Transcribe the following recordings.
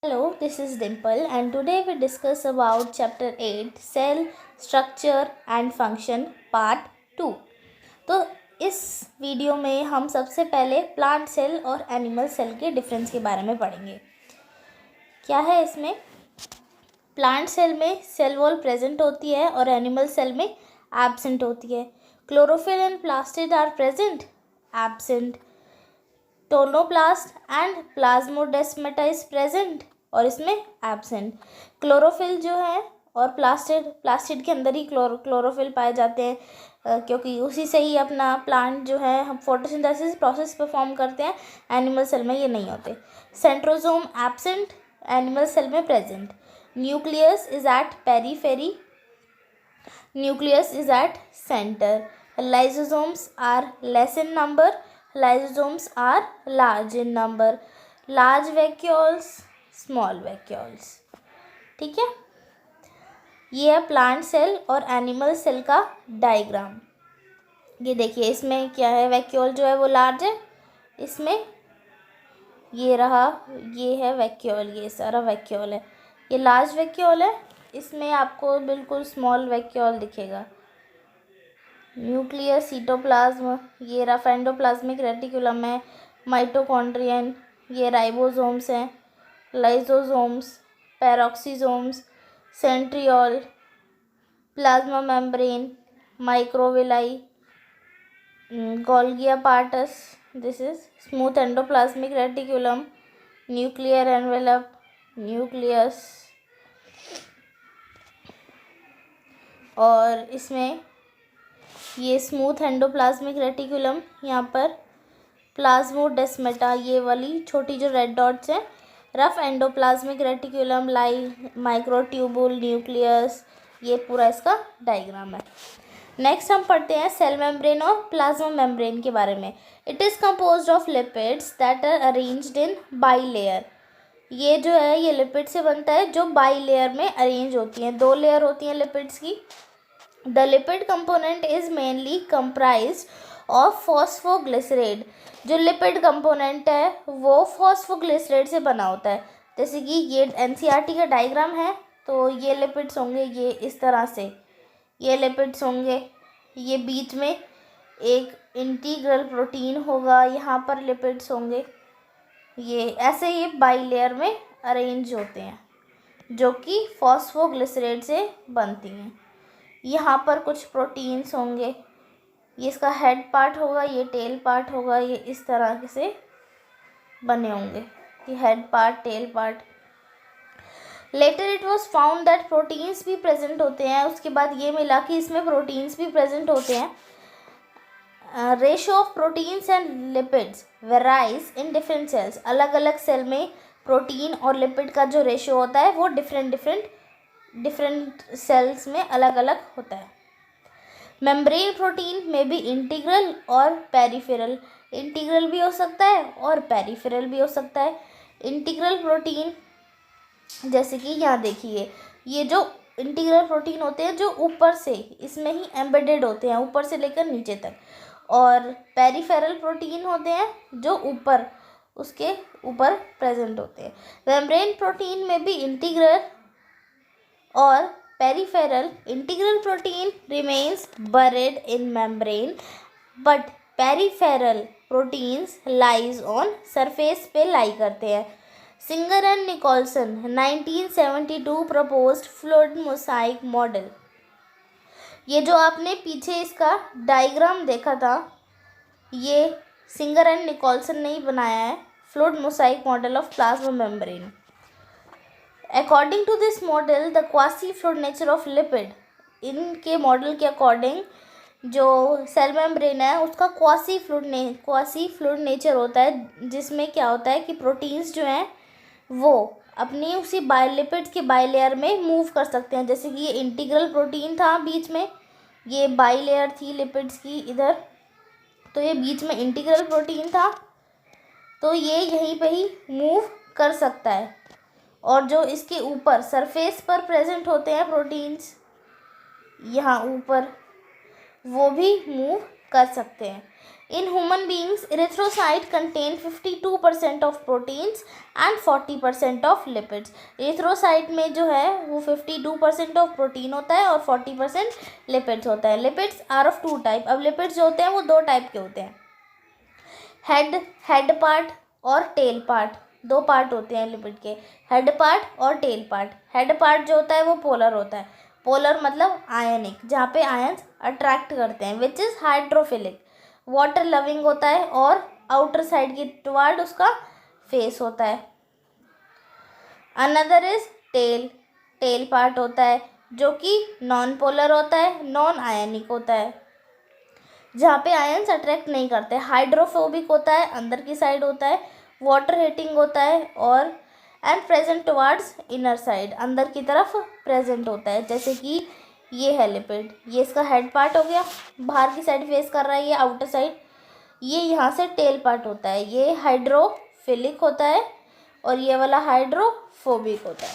Hello, this is Dimple and today we discuss about chapter 8 Cell Structure and Function Part 2। तो इस video में हम सबसे पहले प्लांट सेल और एनिमल सेल के डिफरेंस के बारे में पढ़ेंगे। क्या है इसमें? प्लांट सेल में सेल वॉल प्रेजेंट होती है और एनिमल सेल में एब्सेंट होती है। Chlorophyll and plastid are present, absent. Tonoplast and plasmodesmata is present और इसमें एब्सेंट। क्लोरोफिल जो है और प्लास्टिड के अंदर ही क्लोरोफिल पाए जाते हैं, क्योंकि उसी से ही अपना प्लांट जो है हम फोटोसिंथेसिस प्रोसेस परफॉर्म करते हैं। एनिमल सेल में ये नहीं होते। सेंट्रोसोम एब्सेंट, एनिमल सेल में present. Nucleus is at periphery, nucleus is at centre. Lysosomes are less in number, lysosomes are large in number। large vacuoles, small vacuoles। ठीक है, ये है प्लांट सेल और एनिमल सेल का diagram. ये देखिए, इसमें क्या है, वैक्यूल जो है वो लार्ज है, इसमें ये रहा, ये है वैक्यूल, ये सारा वैक्यूल है, ये लार्ज वैक्यूल है। इसमें आपको बिल्कुल स्मॉल वैक्यूल दिखेगा। न्यूक्लियस, सीटोप्लाज्म, ये रहा एंडोप्लाज्मिक रेटिकुलम है, माइटोकॉन्ड्रियन, ये राइबोसोम्स हैं, lysosomes, peroxisomes, centriole, plasma membrane, microvilli, Golgi apparatus, this is smooth endoplasmic reticulum, nuclear envelope, nucleus, और इसमें ये स्मूथ एंडोप्लाज्मिक रेटिकुलम, यहाँ पर प्लाज्मोडेस्माटा, ये वाली छोटी जो रेड डॉट्स हैं, rough endoplasmic reticulum, microtubule, nucleus, ये पूरा इसका डायग्राम है। नेक्स्ट हम पढ़ते हैं सेल मेम्ब्रेन और प्लाज्मा मेम्ब्रेन के बारे में। It is composed of lipids that are arranged in bilayer. ये जो है ये लिपिड से बनता है जो बाई लेयर में अरेंज होती हैं, 2 लेयर होती हैं लिपिड्स की। The lipid component is mainly comprised of phosphoglycerate। जो लिपिड कंपोनेंट है वो फॉस्फोग्लिसरेट से बना होता है। जैसे कि ये एनसीईआरटी का डायग्राम है, तो ये लिपिड्स होंगे, ये इस तरह से ये लिपिड्स होंगे, ये बीच में एक इंटीग्रल प्रोटीन होगा, यहाँ पर लिपिड्स होंगे, ये ऐसे ये बाई लेयर में अरेंज होते हैं जो कि फॉस्फोग्लिसरेट से बनती हैं। यहाँ पर कुछ प्रोटीन्स होंगे, ये इसका हेड पार्ट होगा, ये टेल पार्ट होगा, ये इस तरह से बने होंगे, ये head part, tail part. Later it was found that proteins भी प्रेजेंट होते हैं। उसके बाद ये मिला कि इसमें प्रोटीन्स भी प्रेजेंट होते हैं। Ratio of proteins and lipids varies in different cells. अलग अलग सेल में प्रोटीन और लिपिड का जो रेशियो होता है वो डिफरेंट सेल्स में अलग अलग होता है। मेम्ब्रेन प्रोटीन में भी इंटीग्रल और पेरिफेरल, इंटीग्रल भी हो सकता है और पेरिफेरल भी हो सकता है। इंटीग्रल प्रोटीन जैसे कि यहाँ देखिए, ये जो इंटीग्रल प्रोटीन होते हैं जो ऊपर से इसमें ही एम्बेडेड होते हैं, ऊपर से लेकर नीचे तक, और पेरिफेरल प्रोटीन होते हैं जो ऊपर, उसके ऊपर प्रेजेंट होते हैं। मेम्ब्रेन प्रोटीन में भी इंटीग्रल और peripheral. Integral protein remains buried in membrane but peripheral proteins lies on surface पे लाई करते हैं। Singer and Nicolson 1972 proposed fluid mosaic model. ये जो आपने पीछे इसका डायग्राम देखा था, ये सिंगर एंड निकोलसन ने ही बनाया है, fluid mosaic model of plasma membrane. According to this model the quasi fluid nature of lipid, इनके मॉडल के अकॉर्डिंग जो सेल मेम्ब्रेन है उसका क्वासी फ्लूइड नेचर होता है, जिसमें क्या होता है कि प्रोटीन्स जो हैं वो अपनी उसी लिपिड्स के बाई लेयर में मूव कर सकते हैं। जैसे कि ये इंटीग्रल प्रोटीन था बीच में, ये बाई लेयर थी लिपिड्स की इधर, तो ये बीच में इंटीग्रल प्रोटीन था, तो ये यहीं पे ही मूव कर सकता है। और जो इसके ऊपर सरफेस पर प्रेजेंट होते हैं प्रोटीन्स यहाँ ऊपर, वो भी मूव कर सकते हैं। In human beings, erythrocyte contain 52% of proteins and 40% of lipids. erythrocyte में जो है वो 52% ऑफ प्रोटीन होता है और 40% लिपिड्स होता है. Lipids are of two type. अब लिपिड्स जो होते हैं वो दो टाइप के होते हैं, हेड पार्ट और टेल पार्ट. दो पार्ट होते हैं लिपिड के, हेड पार्ट और टेल पार्ट. हेड पार्ट जो होता है वो पोलर होता है. पोलर मतलब आयनिक, जहाँ पे आयंस अट्रैक्ट करते हैं, which is hydrophilic. Water loving होता है और आउटर साइड की टुवर्ड उसका फेस होता है. Another is tail. Tail part होता है जो कि नॉन पोलर होता है, नॉन आयनिक होता है, जहाँ पे आयंस अट्रैक्ट नहीं करते. हाइड्रोफोबिक होता है, अंदर की साइड होता है. वाटर हीटिंग होता है और and present towards inner side, अंदर की तरफ प्रेजेंट होता है. जैसे कि ये है लिपिड, ये इसका हेड पार्ट हो गया, बाहर की साइड फेस कर रहा है, ये आउटर साइड. ये यहाँ से टेल पार्ट होता है, ये हाइड्रोफिलिक होता है और ये वाला हाइड्रोफोबिक होता है.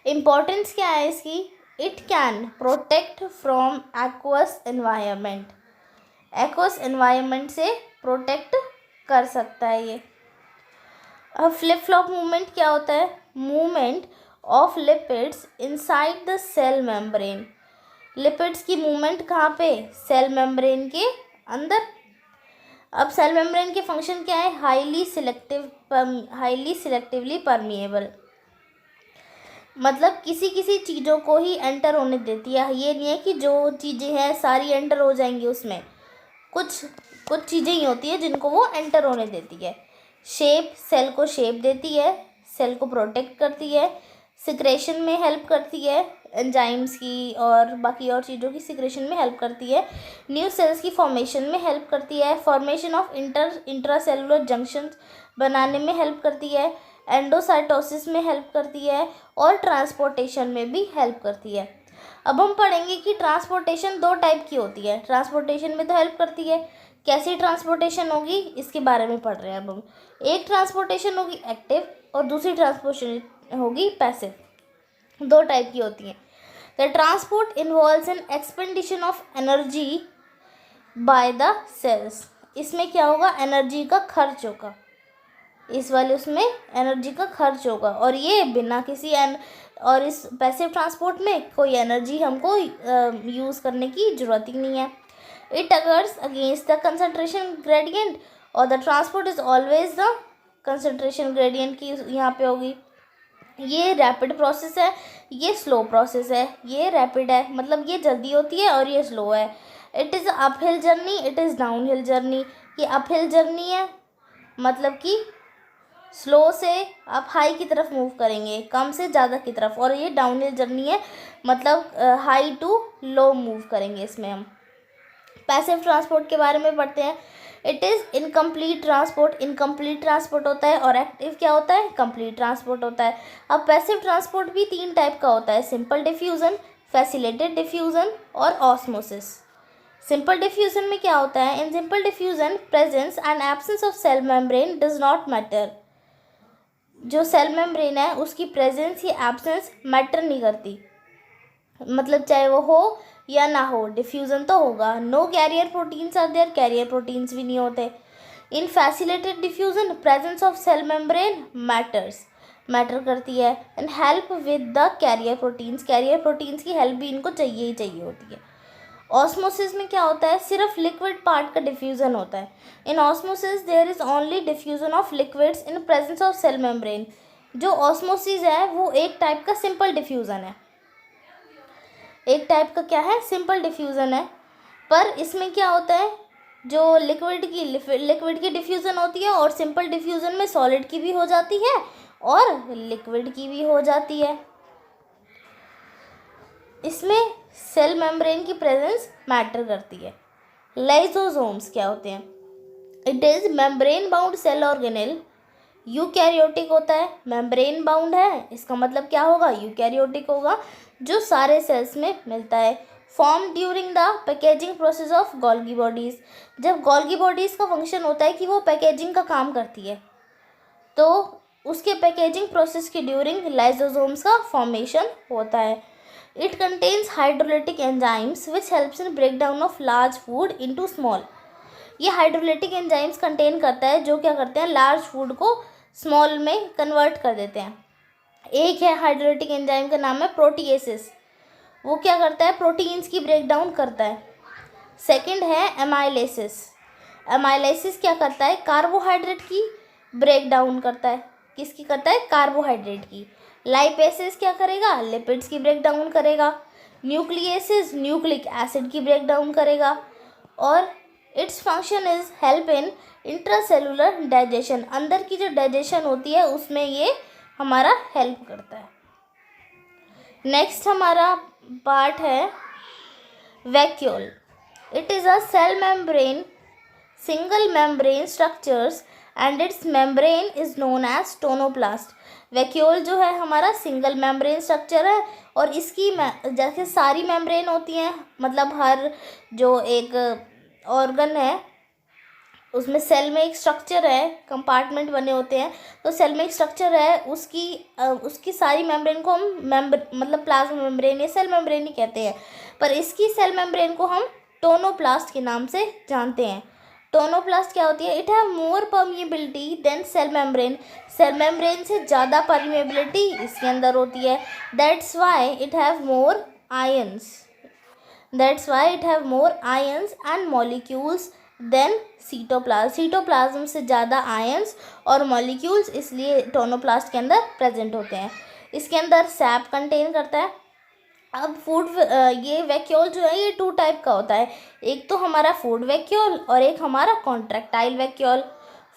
इम्पोर्टेंस क्या है इसकी? It can protect from aqueous environment. Aqueous environment से प्रोटेक्ट कर सकता है ये. अब फ्लिप फ्लॉप मूवमेंट क्या होता है? Movement of lipids inside the cell membrane. Lipids की मूवमेंट कहाँ पे? सेल मेम्ब्रेन के अंदर. अब सेल मेम्ब्रेन के फंक्शन क्या है? हाईली सिलेक्टिवली परमिएबल, मतलब किसी चीज़ों को ही एंटर होने देती है. ये नहीं है कि जो चीज़ें हैं सारी एंटर हो जाएंगी उसमें. कुछ चीज़ें ही होती है जिनको वो एंटर होने देती है. शेप, सेल को शेप देती है, सेल को प्रोटेक्ट करती है, सिक्रेशन में हेल्प करती है, एंजाइम्स की और बाकी और चीज़ों की सिक्रेशन में हेल्प करती है. न्यू सेल्स की फॉर्मेशन में हेल्प करती है. फॉर्मेशन ऑफ इंट्रासेलुलर जंक्शंस बनाने में हेल्प करती है. एंडोसाइटोसिस में हेल्प करती है और ट्रांसपोर्टेशन में भी हेल्प करती है. अब हम पढ़ेंगे कि ट्रांसपोर्टेशन दो टाइप की होती है. ट्रांसपोर्टेशन में तो हेल्प करती है. कैसी ट्रांसपोर्टेशन होगी इसके बारे में पढ़ रहे हैं अब हम. एक ट्रांसपोर्टेशन होगी एक्टिव और दूसरी ट्रांसपोर्टेशन होगी पैसिव. दो टाइप की होती हैं. The transport involves an expenditure of energy by the cells. इसमें क्या होगा? एनर्जी का खर्च होगा. इस वाले उसमें एनर्जी का खर्च होगा और ये बिना किसी और इस पैसिव ट्रांसपोर्ट में कोई एनर्जी हमको यूज़ करने की ज़रूरत ही नहीं है. It occurs against the concentration gradient और the transport is always the concentration gradient की यहाँ पे होगी. ये रैपिड प्रोसेस है, ये स्लो प्रोसेस है. ये रैपिड है मतलब ये जल्दी होती है और ये स्लो है. It is uphill journey, it is downhill journey. ये अपहिल जर्नी है मतलब कि स्लो से आप हाई की तरफ मूव करेंगे, कम से ज़्यादा की तरफ. और ये डाउनहिल जर्नी है मतलब हाई टू लो मूव करेंगे इसमें हम. पैसिव ट्रांसपोर्ट के बारे में पढ़ते हैं. It is incomplete transport. Incomplete transport होता है और एक्टिव क्या होता है? कंप्लीट ट्रांसपोर्ट होता है. अब पैसिव ट्रांसपोर्ट भी तीन टाइप का होता है, सिंपल डिफ्यूज़न, फैसिलिटेटेड डिफ्यूज़न और ऑस्मोसिस. सिंपल डिफ्यूज़न में क्या होता है? In simple diffusion presence and absence of cell membrane does not matter. जो सेल मेम्ब्रेन है उसकी प्रेजेंस या एब्सेंस मैटर नहीं करती, मतलब चाहे वो हो या ना हो, डिफ्यूज़न तो होगा. No carrier proteins are there. Carrier proteins भी नहीं होते. In facilitated diffusion presence of cell membrane matter करती है and help with the carrier proteins. Carrier proteins की हेल्प भी इनको चाहिए ही चाहिए होती है. ऑस्मोसिस में क्या होता है? सिर्फ लिक्विड पार्ट का डिफ्यूज़न होता है. In osmosis there is only diffusion of liquids in presence of cell membrane. जो ऑस्मोसिस है वो एक टाइप का सिंपल डिफ्यूज़न है. एक टाइप का क्या है? सिंपल डिफ्यूज़न है. पर इसमें क्या होता है? जो लिक्विड की डिफ्यूज़न होती है और सिंपल डिफ्यूज़न में सॉलिड की भी हो जाती है और लिक्विड की भी हो जाती है. इसमें सेल मेम्ब्रेन की प्रेजेंस मैटर करती है. लाइसोसोम्स क्या होते हैं? It is membrane bound cell organelle. Eukaryotic होता है, मेम्ब्रेन बाउंड है, इसका मतलब क्या होगा? यूकैरियोटिक होगा, जो सारे सेल्स में मिलता है. Form during the packaging process of Golgi bodies. जब गोल्गी बॉडीज़ का फंक्शन होता है कि वो पैकेजिंग का काम करती है, तो उसके पैकेजिंग प्रोसेस के ड्यूरिंग लाइसोसोम्स का फॉर्मेशन होता है. It contains hydrolytic enzymes which helps in break down of large food into small. ये हाइड्रोलाइटिक एंजाइम्स कंटेन करता है जो क्या करते हैं, लार्ज फूड को स्मॉल में कन्वर्ट कर देते हैं। एक है हाइड्रोलाइटिक एंजाइम का नाम है प्रोटीएसिस, वो क्या करता है, प्रोटीन्स की ब्रेक डाउन करता है। सेकंड है एमाइलेसिस, एमाइलेसिस क्या करता है, कार्बोहाइड्रेट की ब्रेक डाउन करता है। किसकी करता है, कार्बोहाइड्रेट की। लाइपेसिस क्या करेगा, लिपिड्स की ब्रेक डाउन करेगा। न्यूक्लियसिस न्यूक्लिक एसिड की ब्रेक डाउन करेगा। और its function is help in intracellular digestion, अंदर की जो डाइजेशन होती है उसमें ये हमारा हेल्प करता है। नेक्स्ट हमारा पार्ट है vacuole. It is a cell membrane single membrane structures and its membrane is known as tonoplast. Vacuole जो है हमारा सिंगल मेम्ब्रेन स्ट्रक्चर है और इसकी जैसे सारी मेम्ब्रेन होती हैं, मतलब हर जो एक ऑर्गन है उसमें सेल में एक स्ट्रक्चर है, कंपार्टमेंट बने होते हैं, तो सेल में एक स्ट्रक्चर है, उसकी सारी मेम्ब्रेन को हम मतलब प्लाज्मा मेम्ब्रेन या सेल मेम्ब्रेन ही कहते हैं, पर इसकी सेल मेम्ब्रेन को हम टोनोप्लास्ट के नाम से जानते हैं। टोनोप्लास्ट क्या होती है, it have more permeability than cell membrane, cell membrane से ज़्यादा परमिएबिलिटी इसके अंदर होती है। That's why it have more ions, that's why it have more ions and molecules than cytoplasm, cytoplasm से ज़्यादा आयंस और मॉलिक्यूल्स इसलिए टोनोप्लास्ट के अंदर प्रेजेंट होते हैं। इसके अंदर सैप कंटेन करता है। अब फूड ये वैक्यूल जो है ये 2 टाइप का होता है, एक तो हमारा फूड वैक्यूल और एक हमारा कॉन्ट्रैक्टाइल वैक्यूल।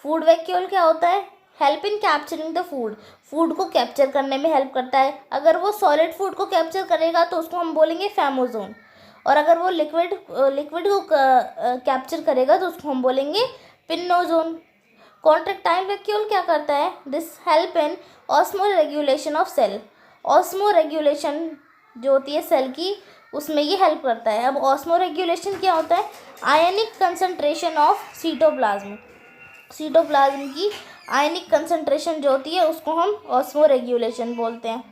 फूड वैक्यूल क्या होता है, help in capturing the food, food को कैप्चर करने में हेल्प करता है। अगर वो सॉलिड फूड को कैप्चर करेगा तो उसको हम बोलेंगे फैमोजोन, और अगर वो लिक्विड को कैप्चर करेगा तो उसको हम बोलेंगे पिन्नोजोन। कॉन्ट्रैक्टाइल वैक्यूल क्या करता है, this help in osmoregulation of cell, osmoregulation जो होती है सेल की उसमें ये हेल्प करता है। अब ऑस्मो रेगुलेशन क्या होता है, आयनिक कंसंट्रेशन ऑफ सीटोप्लाज्म, सीटोप्लाज्म की आयनिक कंसंट्रेशन जो होती है उसको हम ऑस्मो रेगुलेशन बोलते हैं।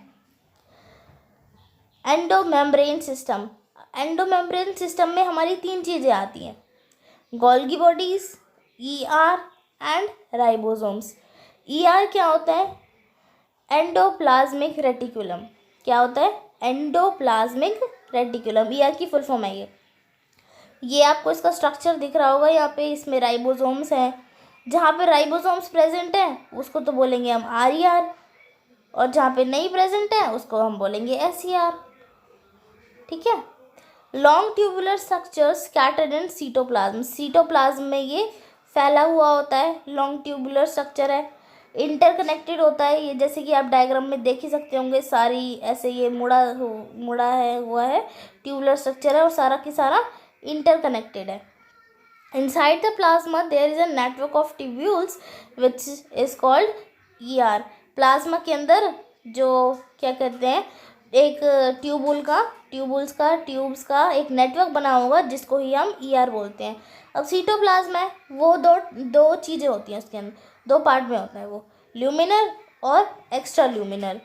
एंडोमेम्ब्रेन सिस्टम, एंडोमेम्ब्रेन सिस्टम में हमारी 3 चीज़ें आती हैं, Golgi bodies, ER and ribosomes. ER क्या होता है, एंडोप्लाज्मिक रेटिकुलम, क्या होता है, एंडोप्लाज्मिक रेटिकुलम, ER की फुल फॉर्म है ये आपको इसका स्ट्रक्चर दिख रहा होगा यहाँ पे, इसमें राइबोसोम्स हैं, जहाँ पे राइबोसोम्स प्रेजेंट हैं उसको तो बोलेंगे हम RER, और जहाँ पे नहीं प्रेजेंट है उसको हम बोलेंगे SER, ठीक है। Long tubular structure scattered in cytoplasm, cytoplasm में ये फैला हुआ होता है, लॉन्ग ट्यूबुलर स्ट्रक्चर है, इंटरकनेक्टेड होता है ये, जैसे कि आप डायग्राम में देख ही सकते होंगे, सारी ऐसे ये मुड़ा है हुआ है, ट्यूबुलर स्ट्रक्चर है और सारा की सारा इंटरकनेक्टेड है। Inside the plasma there is a network of tubules which is called ER। Plasma के अंदर जो क्या कहते हैं, एक ट्यूब्स का एक नेटवर्क बना होगा जिसको ही हम ER बोलते हैं। अब सीटोप्लाज्म है वो दो चीज़ें होती हैं उसके अंदर, 2 पार्ट में होता है वो, ल्यूमिनल और एक्स्ट्रा ल्यूमिनल।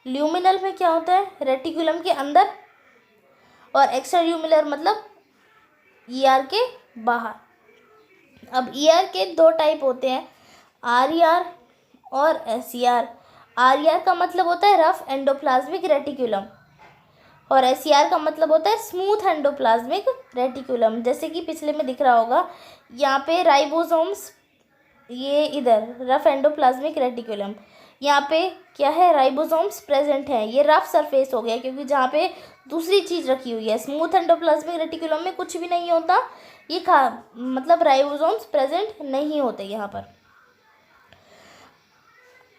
ल्यूमिनल में क्या होता है, रेटिकुलम के अंदर, और एक्स्ट्रा ल्यूमिनल मतलब ER के बाहर। अब ER के 2 टाइप होते हैं, RER और SER। RER का मतलब होता है रफ एंडोप्लाज्मिक रेटिकुलम और SER का मतलब होता है स्मूथ एंडोप्लाज्मिक रेटिकुलम। जैसे कि पिछले में दिख रहा होगा यहाँ पे राइबोसोम्स, ये इधर रफ एंडोप्लाज्मिक रेटिकुलम, यहाँ पे क्या है, राइबोसोम्स प्रेजेंट हैं, ये रफ सरफेस हो गया क्योंकि जहाँ पे दूसरी चीज़ रखी हुई है। स्मूथ एंडोप्लाज्मिक रेटिकुलम में कुछ भी नहीं होता, ये मतलब राइबोसोम्स प्रेजेंट नहीं होते यहाँ पर।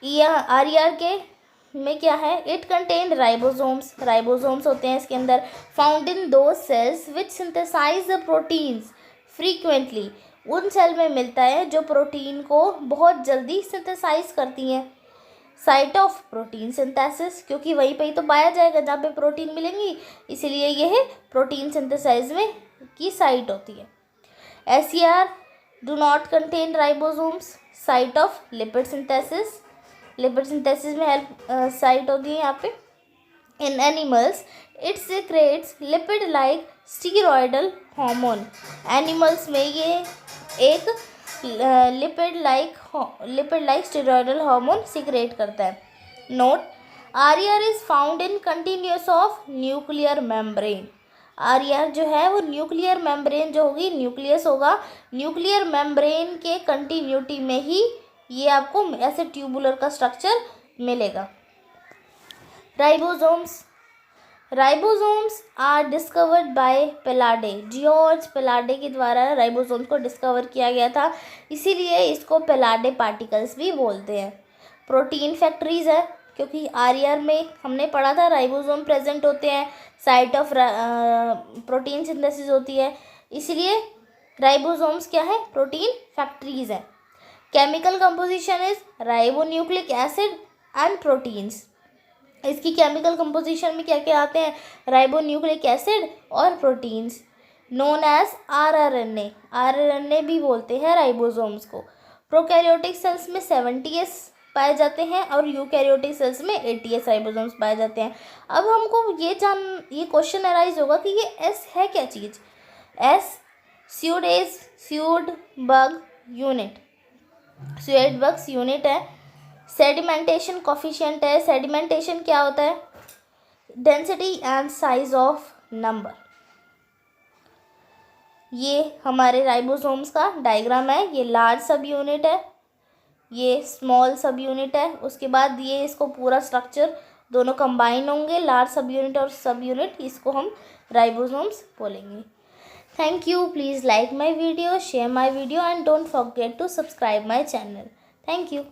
RER के में क्या है, इट कंटेन राइबोसोम्स, राइबोसोम्स होते हैं इसके अंदर, फाउंड इन दो cells which synthesise the proteins frequently, उन सेल में मिलता है जो प्रोटीन को बहुत जल्दी सिंथेसाइज करती हैं। साइट ऑफ प्रोटीन सिंथेसिस, क्योंकि वहीं पे ही तो पाया जाएगा जहाँ पे प्रोटीन मिलेंगी, इसीलिए यह प्रोटीन सिंथेसाइज में की साइट होती है। SER do not contain ribosomes, site of lipid synthesis, lipid synthesis में हेल्प साइट होती है यहाँ पे। In animals it secretes lipid like steroidal hormone, animals में ये एक lipid like steroidal hormone secrete करता है। Note, RER is found in continuous of nuclear membrane. RER जो है वो न्यूक्लियर मेम्ब्रेन जो होगी, न्यूक्लियस होगा, न्यूक्लियर मेम्ब्रेन के कंटिन्यूटी में ही ये आपको ऐसे ट्यूबुलर का स्ट्रक्चर मिलेगा। Ribosomes are discovered by Palade. George Palade के द्वारा राइबोसोम्स को डिस्कवर किया गया था, इसीलिए इसको पेलाडे पार्टिकल्स भी बोलते हैं। प्रोटीन फैक्ट्रीज है, क्योंकि आरईआर में हमने पढ़ा था राइबोसोम प्रेजेंट होते हैं, साइट ऑफ प्रोटीन सिंथेसिस होती है, इसलिए राइबोसोम्स क्या है, प्रोटीन फैक्ट्रीज है। Chemical composition is ribonucleic acid and proteins. इसकी केमिकल कंपोजिशन में क्या क्या आते हैं, राइबोन्यूक्लिक एसिड और proteins. Known as rRNA, rRNA भी बोलते हैं राइबोसोम्स को। प्रोकैरियोटिक सेल्स में 70S पाए जाते हैं और यूकैरियोटिक सेल्स में 80S राइबोसोम्स पाए जाते हैं। अब हमको ये क्वेश्चन अराइज होगा कि ये एस है क्या चीज़। एस स्यूडबग यूनिट है। सेडिमेंटेशन कोफिशिएंट है। सेडिमेंटेशन क्या होता है, density and size of number. ये हमारे राइबोसोम्स का डायग्राम है। ये लार्ज सब यूनिट है, ये स्मॉल सब यूनिट है। उसके बाद ये इसको पूरा स्ट्रक्चर दोनों कंबाइन होंगे, लार्ज सब यूनिट और सब यूनिट, इसको हम राइबोसोम्स बोलेंगे। Thank you. Please like my video, share my video and don't forget to subscribe my channel. Thank you.